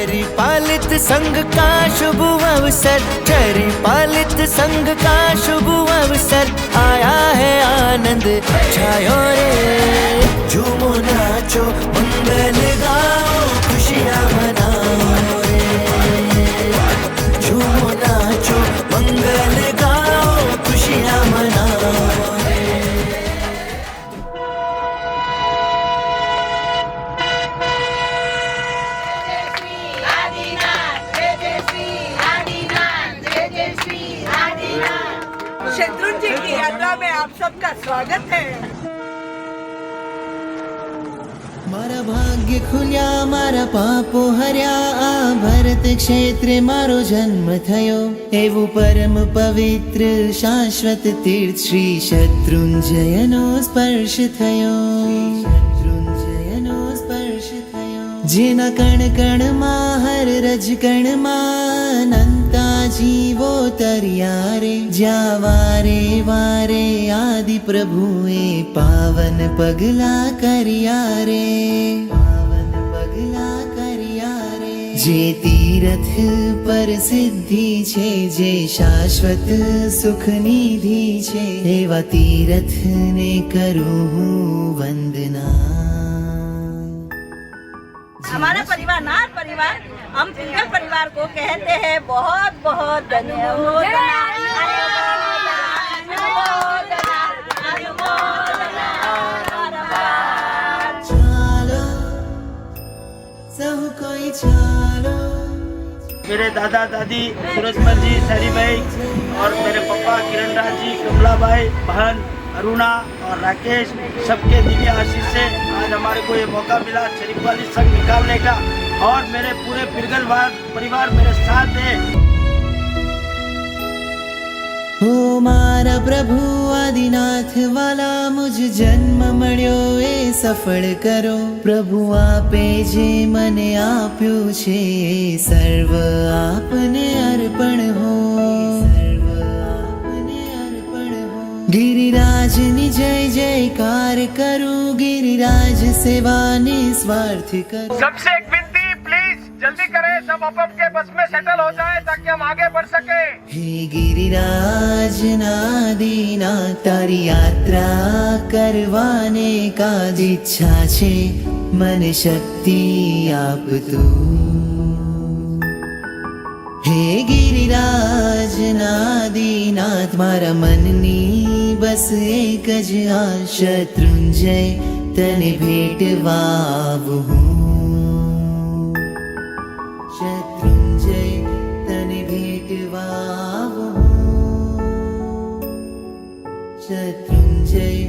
चरी पालित संघ का शुभ अवसर, चरी पालित संघ का शुभ अवसर, आया है आनंद छायो रे। झूमो नाचो मंगल गाओ खुशियाँ मनाओ रे। झूमो नाचो मंगल गाओ खुशियाँ मनाओ रे। शत्रुंज जी की यात्रा में आप सबका स्वागत है। मारा भाग्य खुल्या मारा पापो हर्या, आ भरत क्षेत्रे मारो जन्म थयो। एवं परम पवित्र शाश्वत तीर्थ श्री शत्रुंजयनो स्पर्श थयो। शत्रुंजयनो स्पर्श थयो। जेना कण कण मां हर रज कण मां अनंता जीवो तरिया रे। ज्या वारे वारे आदि प्रभुए पावन पगला करिया रे। पावन पगला करिया रे। जे तीरथ पर सिद्धि छे, जे शाश्वत सुख निधि छे, एवा तीरथ ने करूं हूँ वंदना। हमारा परिवार नाथ परिवार, हम पिंगल परिवार को कहते हैं बहुत बहुत धन्यवाद। चालो सब कोई चालो। मेरे दादा दादी सूरजमल जी, सरी भाई और मेरे पापा किरण राज जी, कमला भाई, बहन अरुणा और राकेश, सबके दिव्य आशीष से आज हमारे को ये मौका मिला शरीफ वाली संघ निकालने का, और मेरे पूरे पिरगल परिवार मेरे साथ है। ओ मारा प्रभु आदिनाथ वाला, मुझ जन्म मळ्यो ए सफल करो। प्रभु आपे जे मने आप्यो छे, सर्व आपने अर्पण हो। गिरिराज नि जय जयकार करूं, गिरिराज सेवा निस्वार्थ करूं। सबसे एक विनती, प्लीज जल्दी करें, सब अपन के बस में सेटल हो जाए ताकि हम आगे बढ़ सके। हे गिरिराज नादीना, तारी यात्रा करवाने का इच्छा छे, मन शक्ति आप तू। हे गिरिराज नादीनाथ, मारा मननी बस एक ज आ, शत्रुंजय तने भेटवा आवूं। शत्रुंजय तने भेटवा आवूं। शत्रुंजय